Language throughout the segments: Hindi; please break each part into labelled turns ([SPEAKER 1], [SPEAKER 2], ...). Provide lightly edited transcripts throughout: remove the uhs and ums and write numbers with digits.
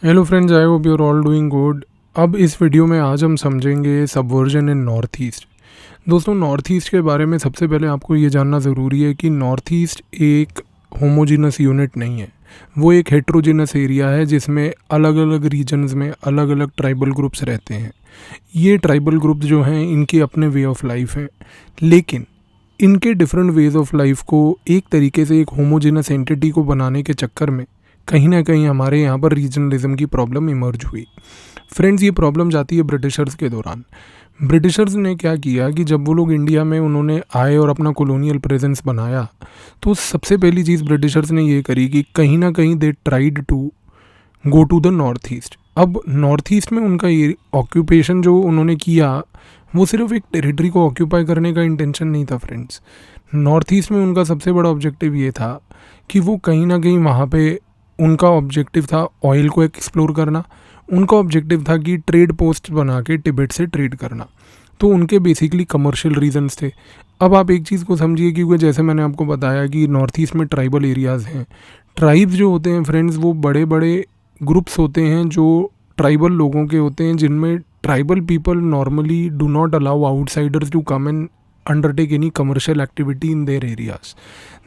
[SPEAKER 1] Hello friends, I hope you're all doing good. अब इस वीडियो में आज हम समझेंगे सबवर्जन इन नॉर्थ ईस्ट। दोस्तों, नॉर्थ ईस्ट के बारे में सबसे पहले आपको ये जानना ज़रूरी है कि नॉर्थ ईस्ट एक होमोजीनस यूनिट नहीं है। वो एक हेट्रोजीनस एरिया है जिसमें अलग अलग रीजन्स में अलग अलग ट्राइबल ग्रुप्स रहते हैं। ये ट्राइबल ग्रुप जो हैं इनके अपने वे ऑफ लाइफ हैं, लेकिन इनके डिफरेंट वेज ऑफ लाइफ को एक तरीके से एक होमोजेनस एंटिटी को बनाने के चक्कर में कहीं ना कहीं हमारे यहाँ पर रीजनलिज्म की प्रॉब्लम इमर्ज हुई। फ्रेंड्स, ये प्रॉब्लम जाती है ब्रिटिशर्स के दौरान। ब्रिटिशर्स ने क्या किया कि जब वो लोग इंडिया में उन्होंने आए और अपना कॉलोनियल प्रेजेंस बनाया, तो सबसे पहली चीज़ ब्रिटिशर्स ने ये करी कि कहीं ना कहीं they tried to go to the north east. अब नॉर्थ ईस्ट में उनका ये ऑक्यूपेशन जो उन्होंने किया, वो सिर्फ एक टेरिटरी को ऑक्यूपाई करने का इंटेंशन नहीं था फ्रेंड्स। नॉर्थ ईस्ट में उनका सबसे बड़ा ऑब्जेक्टिव ये था कि वो कहीं ना कहीं वहाँ पे उनका ऑब्जेक्टिव था ऑयल को एक्सप्लोर करना। उनका ऑब्जेक्टिव था कि ट्रेड पोस्ट बना के तिब्बत से ट्रेड करना। तो उनके बेसिकली कमर्शियल रीजंस थे। अब आप एक चीज़ को समझिए, क्योंकि जैसे मैंने आपको बताया कि नॉर्थ ईस्ट में ट्राइबल एरियाज़ हैं। ट्राइब्स जो होते हैं फ्रेंड्स, वो बड़े बड़े ग्रुप्स होते हैं जो ट्राइबल लोगों के होते हैं, जिनमें tribal people normally do not allow outsiders to come and undertake any commercial activity in their areas.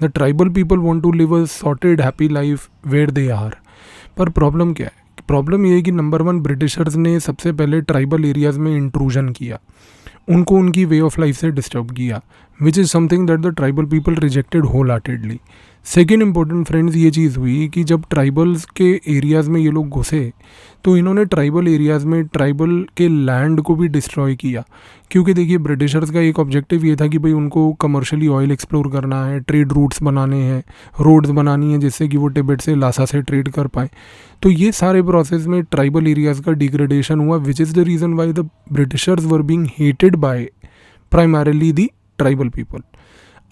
[SPEAKER 1] The tribal people want to live a sorted happy life where they are. पर प्रॉब्लम क्या है? प्रॉब्लम ये है कि नंबर वन, ब्रिटिशर्स ने सबसे पहले ट्राइबल एरियाज़ में इंट्रूजन किया, उनको उनकी वे ऑफ लाइफ से डिस्टर्ब किया, which is something that the tribal people rejected wholeheartedly. Second important friends ये चीज़ हुई कि जब ट्राइबल्स के एरियाज़ में ये लोग घुसे, तो इन्होंने ट्राइबल एरियाज़ में ट्राइबल के लैंड को भी डिस्ट्रॉय किया। क्योंकि देखिए, ब्रिटिशर्स का एक ऑब्जेक्टिव ये था कि भाई उनको कमर्शियली ऑयल एक्सप्लोर करना है, ट्रेड रूट्स बनाने हैं, रोड्स बनानी है जिससे कि वो तिब्बत से लासा से ट्रेड कर पाएँ। तो ये सारे प्रोसेस में ट्राइबल एरियाज़ का डिग्रेडेशन हुआ, which is the reason why the Britishers were being hated by primarily the tribal people.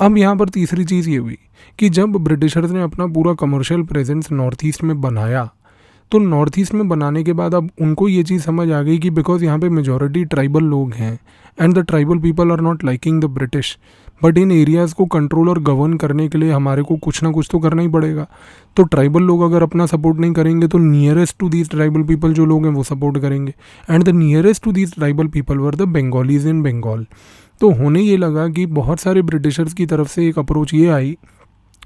[SPEAKER 1] अब यहाँ पर तीसरी चीज़ ये हुई कि जब ब्रिटिशर्स ने अपना पूरा कमर्शियल प्रेजेंस नॉर्थ ईस्ट में बनाया, तो नॉर्थ ईस्ट में बनाने के बाद अब उनको ये चीज़ समझ आ गई कि बिकॉज यहाँ पे मेजॉरिटी ट्राइबल लोग हैं and the tribal people are not liking the British, but इन एरियाज़ को कंट्रोल और गवर्न करने के लिए हमारे को कुछ ना कुछ तो करना ही पड़ेगा। तो ट्राइबल लोग अगर अपना सपोर्ट नहीं करेंगे तो nearest to these tribal people जो लोग हैं वो सपोर्ट करेंगे, and the nearest to these tribal people were the Bengalis in Bengal. तो होने ये लगा कि बहुत सारे ब्रिटिशर्स की तरफ से एक अप्रोच ये आई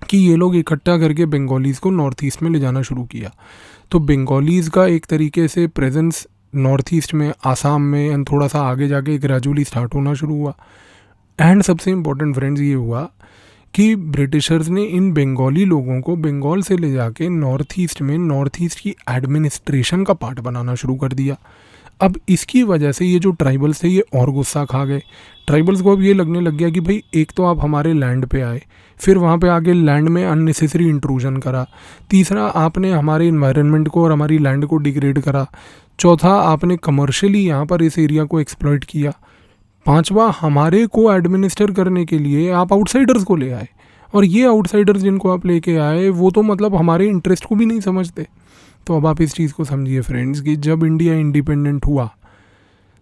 [SPEAKER 1] कि ये लोग इकट्ठा करके बंगालीज़ को नॉर्थ ईस्ट में ले जाना शुरू किया। तो बंगालीज़ का एक तरीके से प्रेजेंस नॉर्थ ईस्ट में, आसाम में एंड थोड़ा सा आगे जाके ग्रेजुअली स्टार्ट होना शुरू हुआ। एंड सबसे इम्पोर्टेंट फ्रेंड्स ये हुआ कि ब्रिटिशर्स ने इन बंगाली लोगों को बंगाल से ले जाके नॉर्थ ईस्ट में नॉर्थ ईस्ट की एडमिनिस्ट्रेशन का पार्ट बनाना शुरू कर दिया। अब इसकी वजह से ये जो ट्राइबल्स थे ये और गुस्सा खा गए। ट्राइबल्स को अब ये लगने लग गया कि भाई एक तो आप हमारे लैंड पे आए, फिर वहाँ पे आके लैंड में अननेसेसरी इंट्रूजन करा, तीसरा आपने हमारे इन्वायरमेंट को और हमारी लैंड को डिग्रेड करा, चौथा आपने कमर्शियली यहाँ पर इस एरिया को एक्सप्लॉइट किया, पांचवा हमारे को एडमिनिस्टर करने के लिए आप आउटसाइडर्स को ले आए, और ये आउटसाइडर्स जिनको आप लेके आए वो तो मतलब हमारे इंटरेस्ट को भी नहीं समझते। तो अब आप इस चीज़ को समझिए फ्रेंड्स कि जब इंडिया इंडिपेंडेंट हुआ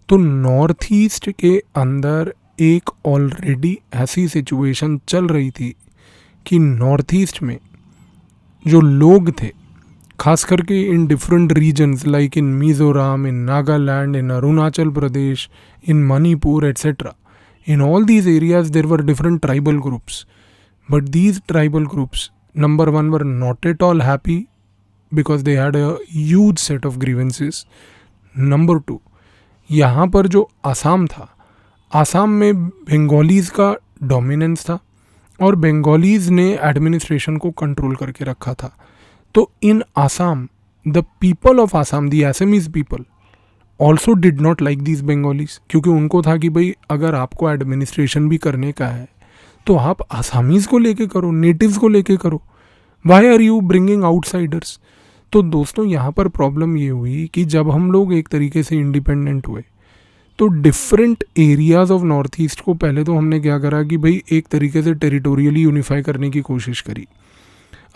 [SPEAKER 1] तो नॉर्थ ईस्ट के अंदर एक ऑलरेडी ऐसी सिचुएशन चल रही थी कि नॉर्थ ईस्ट में जो लोग थे, खास करके इन different regions like in Mizoram, in Nagaland, in Arunachal Pradesh, in Manipur etcetera, in all these areas there were different tribal groups, but these tribal groups, number one, were not at all happy because they had a huge set of grievances. Number two, यहाँ पर जो आसाम था, आसाम में बंगालीज़ का डोमिनेंस था और बंगालीज़ ने एडमिनिस्ट्रेशन को कंट्रोल करके रखा था। तो in Assam, the people of Assam, the Assamese people also did not like these Bengalis, क्योंकि उनको था कि भाई अगर आपको एडमिनिस्ट्रेशन भी करने का है तो आप आसामीज़ को लेके करो, नेटिव्स को लेके करो, why are you bringing outsiders. तो दोस्तों, यहाँ पर प्रॉब्लम ये हुई कि जब हम लोग एक तरीके से इंडिपेंडेंट हुए तो different areas of north east को पहले तो हमने क्या करा कि भाई एक तरीके से टेरिटोरियली यूनिफाई करने की कोशिश करी।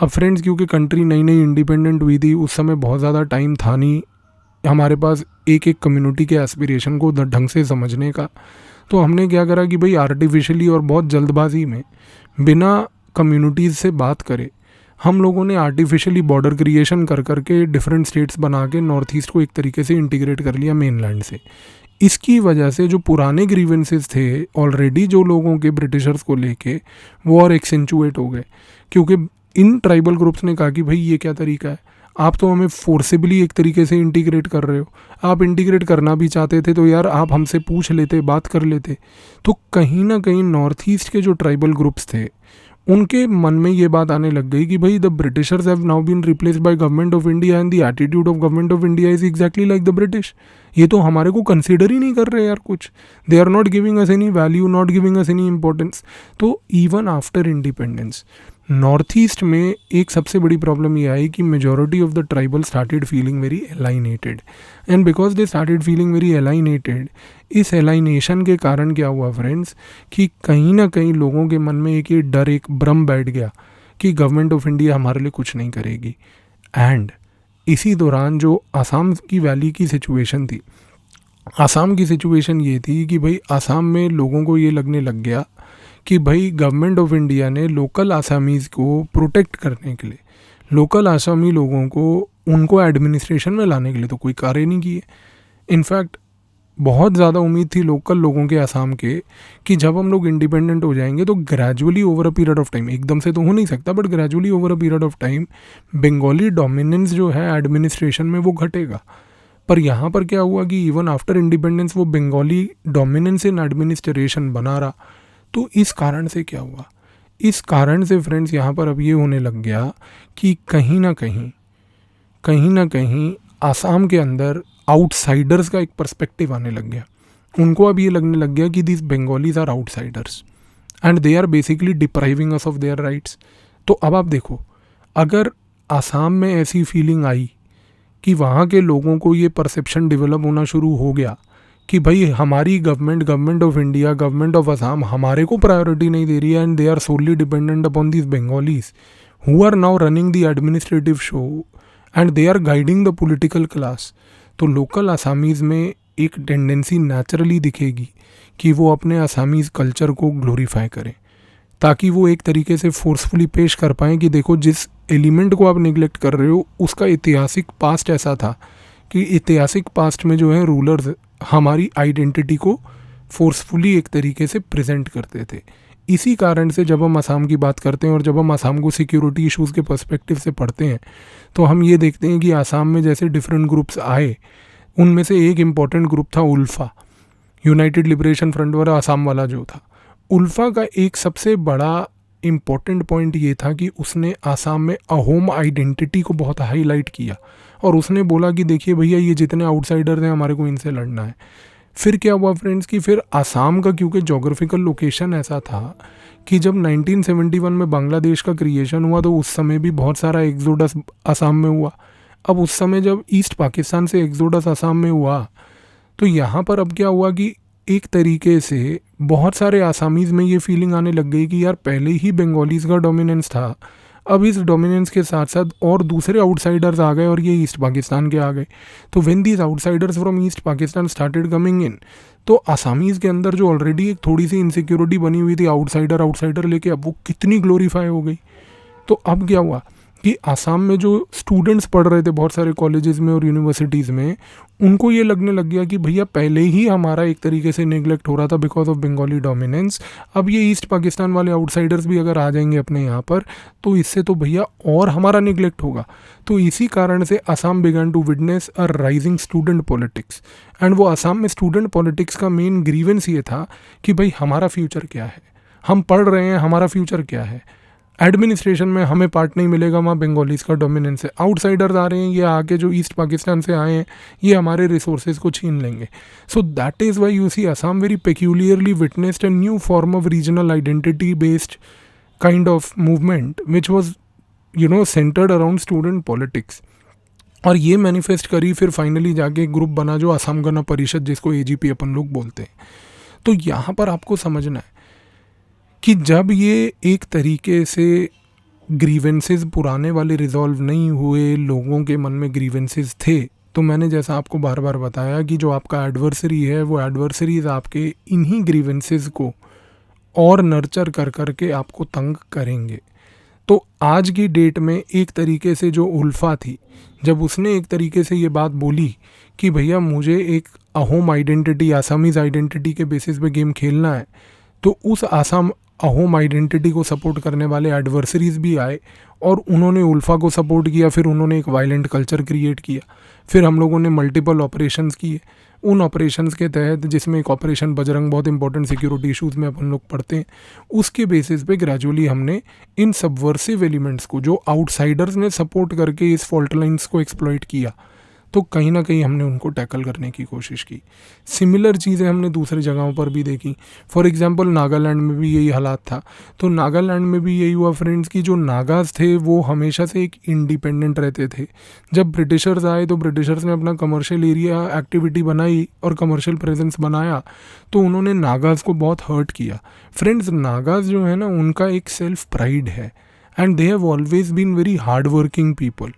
[SPEAKER 1] अब फ्रेंड्स, क्योंकि कंट्री नई नई इंडिपेंडेंट हुई थी, उस समय बहुत ज़्यादा टाइम था नहीं हमारे पास एक एक कम्युनिटी के एस्पिरेशन को ढंग से समझने का। तो हमने क्या करा कि भाई आर्टिफिशियली और बहुत जल्दबाजी में, बिना कम्युनिटीज़ से बात करे, हम लोगों ने आर्टिफिशियली बॉर्डर क्रिएशन कर करके डिफरेंट स्टेट्स बना के नॉर्थ ईस्ट को एक तरीके से इंटीग्रेट कर लिया मेनलैंड से। इसकी वजह से जो पुराने ग्रीवेंसेस थे ऑलरेडी जो लोगों के ब्रिटिशर्स को लेके, वो और एक्सेंचुएट हो गए, क्योंकि इन ट्राइबल ग्रुप्स ने कहा कि भाई ये क्या तरीका है, आप तो हमें फोर्सेबली एक तरीके से इंटीग्रेट कर रहे हो, आप इंटीग्रेट करना भी चाहते थे तो यार आप हमसे पूछ लेते, बात कर लेते। तो कहीं ना कहीं नॉर्थ ईस्ट के जो ट्राइबल ग्रुप्स थे उनके मन में ये बात आने लग गई कि भाई the Britishers have now been replaced by government of India and the attitude of government of India is exactly like the British. ये तो हमारे को कंसीडर ही नहीं कर रहे यार कुछ, they are not giving us any value, not giving us any importance. तो even after independence north east में एक सबसे बड़ी प्रॉब्लम ये आई कि majority of the tribal started feeling very alienated, and because they started feeling very alienated, इस एलाइनेशन के कारण क्या हुआ फ्रेंड्स कि कहीं ना कहीं लोगों के मन में एक ये डर, एक भ्रम बैठ गया कि गवर्नमेंट ऑफ इंडिया हमारे लिए कुछ नहीं करेगी। एंड इसी दौरान जो आसाम की वैली की सिचुएशन थी, आसाम की सिचुएशन ये थी कि भाई आसाम में लोगों को ये लगने लग गया कि भाई गवर्नमेंट ऑफ इंडिया ने लोकल आसामीज़ को प्रोटेक्ट करने के लिए, लोकल आसामी लोगों को उनको एडमिनिस्ट्रेशन में लाने के लिए तो कोई कार्य नहीं किए। इनफैक्ट बहुत ज़्यादा उम्मीद थी लोकल लोगों के आसाम के कि जब हम लोग इंडिपेंडेंट हो जाएंगे तो gradually over a period of time, एकदम से तो हो नहीं सकता but gradually over a period of time Bengali dominance जो है एडमिनिस्ट्रेशन में वो घटेगा। पर यहाँ पर क्या हुआ कि इवन आफ्टर इंडिपेंडेंस वो बंगाली डोमिनेंस इन एडमिनिस्ट्रेशन बना रहा। तो इस कारण से क्या हुआ, इस कारण से फ्रेंड्स यहाँ पर अब ये होने लग गया कि कहीं ना कहीं आसाम के अंदर आउटसाइडर्स का एक पर्सपेक्टिव आने लग गया। उनको अब ये लगने लग गया कि this Bengalis are outsiders and they are basically depriving us of their rights. तो अब आप देखो, अगर आसाम में ऐसी फीलिंग आई कि वहाँ के लोगों को ये परसेप्शन डेवलप होना शुरू हो गया कि भाई हमारी government, government of India, government of Assam हमारे को प्रायोरिटी नहीं दे रही है and they are solely dependent upon this Bengalis who are now running the administrative show and they are guiding the political class. तो लोकल आसामीज़ में एक टेंडेंसी नेचुरली दिखेगी कि वो अपने आसामीज़ कल्चर को ग्लोरीफाई करें, ताकि वो एक तरीके से फोर्सफुली पेश कर पाएँ कि देखो जिस एलिमेंट को आप निगलेक्ट कर रहे हो उसका ऐतिहासिक पास्ट ऐसा था कि ऐतिहासिक पास्ट में जो है रूलर्स हमारी आइडेंटिटी को फोर्सफुली एक तरीके से प्रेजेंट करते थे। इसी कारण से जब हम असम की बात करते हैं और जब हम असम को सिक्योरिटी इश्यूज़ के पर्सपेक्टिव से पढ़ते हैं तो हम ये देखते हैं कि असम में जैसे डिफरेंट ग्रुप्स आए, उनमें से एक इम्पॉर्टेंट ग्रुप था उल्फा, यूनाइटेड लिबरेशन फ्रंट वाला असम वाला जो था। उल्फा का एक सबसे बड़ा इम्पॉर्टेंट पॉइंट ये था कि उसने आसाम में अहोम आइडेंटिटी को बहुत हाईलाइट किया और उसने बोला कि देखिए भैया ये जितने आउटसाइडर्स हैं हमारे को इनसे लड़ना है। फिर क्या हुआ फ्रेंड्स कि फिर आसाम का क्योंकि जोग्राफिकल लोकेशन ऐसा था कि जब 1971 में बांग्लादेश का क्रिएशन हुआ तो उस समय भी बहुत सारा एक्सोडस आसाम में हुआ। अब उस समय जब ईस्ट पाकिस्तान से एक्सोडस आसाम में हुआ तो यहाँ पर अब क्या हुआ कि एक तरीके से बहुत सारे आसामीज़ में ये फीलिंग आने लग गई कि यार पहले ही बंगालीज़ का डोमिनेंस था, अब इस डोमिनेंस के साथ साथ और दूसरे आउटसाइडर्स आ गए और ये ईस्ट पाकिस्तान के आ गए। तो when these outsiders from east Pakistan started coming in, तो आसामीज़ के अंदर जो ऑलरेडी एक थोड़ी सी इनसिक्योरिटी बनी हुई थी आउटसाइडर लेके, अब वो कितनी ग्लोरीफाई हो गई। तो अब क्या हुआ कि आसाम में जो स्टूडेंट्स पढ़ रहे थे बहुत सारे कॉलेजेस में और यूनिवर्सिटीज़ में, उनको ये लगने लग गया कि भैया पहले ही हमारा एक तरीके से नेग्लेक्ट हो रहा था बिकॉज ऑफ बंगाली डोमिनेंस, अब ये ईस्ट पाकिस्तान वाले आउटसाइडर्स भी अगर आ जाएंगे अपने यहाँ पर तो इससे तो भैया और हमारा नेग्लेक्ट होगा। तो इसी कारण से Assam began to witness a rising student politics, and वो असम में स्टूडेंट पॉलिटिक्स का मेन ग्रीवेंस ये था कि भाई हमारा फ्यूचर क्या है, हम पढ़ रहे हैं, हमारा फ्यूचर क्या है, एडमिनिस्ट्रेशन में हमें पार्ट नहीं मिलेगा, वहाँ बंगालीज़ का डोमिनेंस है, आउटसाइडर्स आ रहे हैं, ये आके जो ईस्ट पाकिस्तान से आए हैं ये हमारे रिसोर्सेज को छीन लेंगे। So that is why you see Assam very peculiarly witnessed a new form of regional identity based kind of movement which was centered around student politics. और ये मैनिफेस्ट करी फिर फाइनली जाके एक ग्रुप बना जो असम गण परिषद, जिसको AGP अपन लोग बोलते हैं। तो यहाँ पर आपको समझना है कि जब ये एक तरीके से ग्रीवेंसेस पुराने वाले रिजॉल्व नहीं हुए, लोगों के मन में ग्रीवेंसेस थे, तो मैंने जैसा आपको बार बार बताया कि जो आपका एडवर्सरी है वो एडवर्सरीज आपके इन्हीं ग्रीवेंसेस को और नर्चर कर करके आपको तंग करेंगे। तो आज की डेट में एक तरीके से जो उल्फा थी, जब उसने एक तरीके से ये बात बोली कि भैया मुझे एक अहोम आइडेंटिटी, आसामीज़ आइडेंटिटी के बेसिस पे गेम खेलना है, तो उस आसाम अहोम आइडेंटिटी को सपोर्ट करने वाले एडवर्सरीज भी आए और उन्होंने उल्फा को सपोर्ट किया। फिर उन्होंने एक वायलेंट कल्चर क्रिएट किया। फिर हम लोगों ने मल्टीपल ऑपरेशंस किए। उन ऑपरेशंस के तहत, जिसमें एक ऑपरेशन बजरंग बहुत इंपॉर्टेंट सिक्योरिटी इशूज़ में अपन लोग पढ़ते हैं, उसके बेसिस पे ग्रेजुअली हमने इन सबवर्सिव एलिमेंट्स को, जो आउटसाइडर्स ने सपोर्ट करके इस फॉल्ट लाइन्स को एक्सप्लॉइट किया, तो कहीं ना कहीं हमने उनको टैकल करने की कोशिश की। सिमिलर चीज़ें हमने दूसरी जगहों पर भी देखी। फॉर एग्जांपल नागालैंड में भी यही हालात था। तो नागालैंड में भी यही हुआ फ्रेंड्स कि जो नागाज थे वो हमेशा से एक इंडिपेंडेंट रहते थे। जब ब्रिटिशर्स आए तो ब्रिटिशर्स ने अपना कमर्शियल एरिया एक्टिविटी बनाई और कमर्शियल प्रेजेंस बनाया, तो उन्होंने नागाज को बहुत हर्ट किया। फ्रेंड्स, नागाज जो है ना, उनका एक सेल्फ प्राइड है and they have always been very hard working people.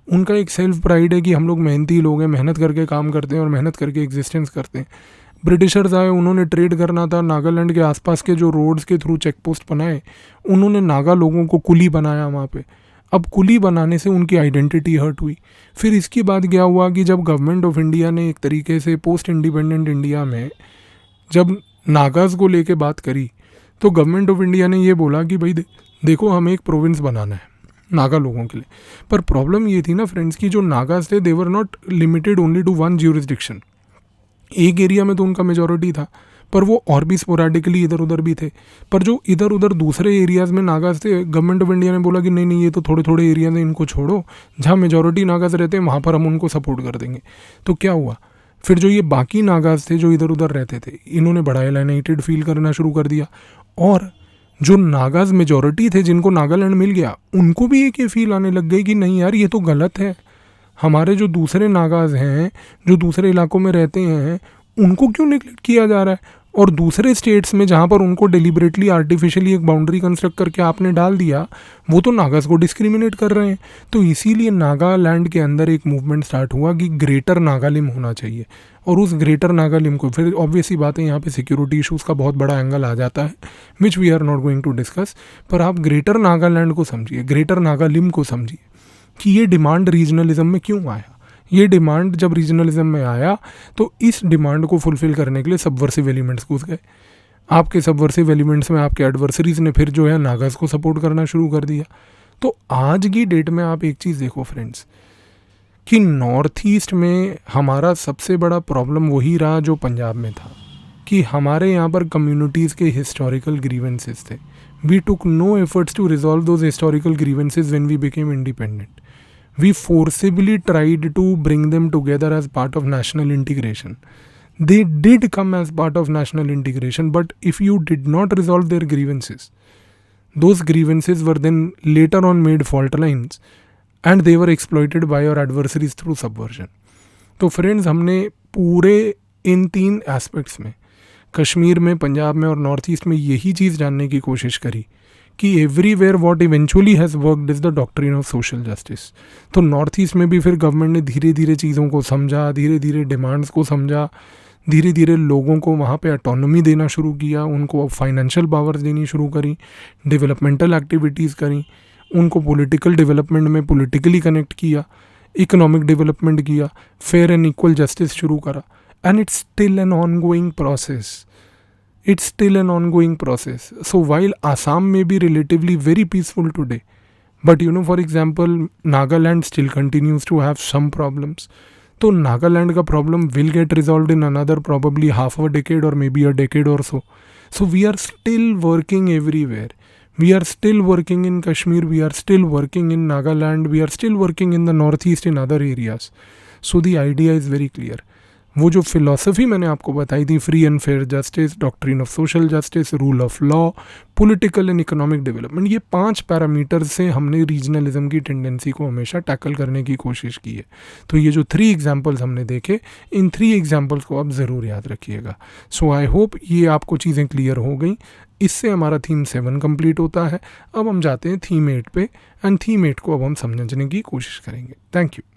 [SPEAKER 1] उनका एक सेल्फ प्राइड है कि हम लोग मेहनती लोग हैं, मेहनत करके काम करते हैं और मेहनत करके एग्जिस्टेंस करते हैं। ब्रिटिशर्स आए, उन्होंने ट्रेड करना था, नागालैंड के आसपास के जो रोड्स के थ्रू चेक पोस्ट बनाए, उन्होंने नागा लोगों को कुली बनाया वहाँ पे। अब कुली बनाने से उनकी आइडेंटिटी हर्ट हुई। फिर इसके बाद क्या हुआ कि जब गवर्नमेंट ऑफ इंडिया ने एक तरीके से पोस्ट इंडिपेंडेंट इंडिया में जब नागाज को लेके बात करी, तो गवर्नमेंट ऑफ इंडिया ने ये बोला कि भाई देखो, हमें एक प्रोविंस बनाना है नागा लोगों के लिए। पर प्रॉब्लम ये थी ना फ्रेंड्स कि जो नागाज थे, they were not limited only to one jurisdiction. एक एरिया में तो उनका मेजॉरिटी था, पर वो और भी स्पोराडिकली इधर उधर भी थे। पर जो इधर उधर दूसरे एरियाज़ में नागाज थे, गवर्नमेंट ऑफ इंडिया ने बोला कि नहीं नहीं, ये तो थोड़े थोड़े एरिया में इनको छोड़ो, जहाँ मेजॉरिटी नागाज रहते हैं वहाँ पर हम उनको सपोर्ट कर देंगे। तो क्या हुआ, फिर जो ये बाकी नागाज थे जो इधर उधर रहते थे, इन्होंने बड़ा एलाइनेटेड फील करना शुरू कर दिया। और जो नागाज मेजॉरिटी थे, जिनको नागालैंड मिल गया, उनको भी एक ये फील आने लग गई कि नहीं यार, ये तो गलत है। हमारे जो दूसरे नागाज हैं, जो दूसरे इलाकों में रहते हैं, उनको क्यों निगलेक्ट किया जा रहा है। और दूसरे स्टेट्स में जहाँ पर उनको डेलिबरेटली आर्टिफिशियली एक बाउंड्री कंस्ट्रक्ट करके आपने डाल दिया, वो तो नागाज को डिस्क्रिमिनेट कर रहे हैं। तो इसीलिए नागालैंड के अंदर एक मूवमेंट स्टार्ट हुआ कि ग्रेटर नागालिम होना चाहिए। और उस ग्रेटर नागालिम को, फिर ऑब्वियस ही बात है, यहाँ पे सिक्योरिटी इशूज़ का बहुत बड़ा एंगल आ जाता है, which we are not going to discuss. पर आप ग्रेटर नागालैंड को समझिए, ग्रेटर नागालिम को समझिए कि ये डिमांड रीजनलिज्म में क्यों आया। ये डिमांड जब रीजनलिज्म में आया, तो इस डिमांड को फुलफिल करने के लिए सबवर्सिव एलिमेंट्स घुस गए। आपके सबवर्सिव एलिमेंट्स में आपके एडवर्सरीज ने फिर जो है नागाज को सपोर्ट करना शुरू कर दिया। तो आज की डेट में आप एक चीज़ देखो फ्रेंड्स, कि नॉर्थ ईस्ट में हमारा सबसे बड़ा प्रॉब्लम वही रहा जो पंजाब में था, कि हमारे यहाँ पर कम्युनिटीज़ के हिस्टोरिकल ग्रीवेंसेस थे। We took no efforts to resolve those historical grievances when we became independent. We forcibly tried to bring them together as part of national integration. They did come as part of national integration, but if you did not resolve their grievances, those grievances were then later on made fault lines and they were exploited by your adversaries through subversion. तो फ्रेंड्स, हमने पूरे इन 3 एस्पेक्ट्स में, कश्मीर में, पंजाब में और नॉर्थ ईस्ट में, यही चीज़ जानने की कोशिश करी कि everywhere what eventually has worked is the doctrine of social justice. तो नॉर्थ ईस्ट में भी फिर गवर्नमेंट ने धीरे धीरे चीज़ों को समझा, धीरे धीरे डिमांड्स को समझा, धीरे धीरे लोगों को वहाँ पे ऑटोनॉमी देना शुरू किया, उनको फाइनेंशियल पावर्स देनी शुरू करी, डेवलपमेंटल एक्टिविटीज़ करी, उनको पॉलिटिकल डेवलपमेंट में पॉलिटिकली कनेक्ट किया, इकोनॉमिक डेवलपमेंट किया, फेयर एंड इक्वल जस्टिस शुरू करा। And it's still an ongoing process. It's still an ongoing process. So while Assam may be relatively very peaceful today, but for example, Nagaland still continues to have some problems. So Nagaland ka problem will get resolved in another probably half a decade or maybe a decade or so. So we are still working everywhere. We are still working in Kashmir. We are still working in Nagaland. We are still working in the northeast in other areas. So the idea is very clear. वो जो फिलॉसफी मैंने आपको बताई थी, free and fair justice, doctrine of social justice, rule of law, political and economic development, ये 5 पैरामीटर से हमने रीजनलिज्म की टेंडेंसी को हमेशा टैकल करने की कोशिश की है। तो ये जो 3 एग्जांपल्स हमने देखे, इन 3 एग्जांपल्स को आप ज़रूर याद रखिएगा। सो आई होप ये आपको चीज़ें क्लियर हो गई। इससे हमारा थीम 7 कंप्लीट होता है। अब हम जाते हैं थीम 8 पे, एंड थीम 8 को अब हम समझने की कोशिश करेंगे। Thank you.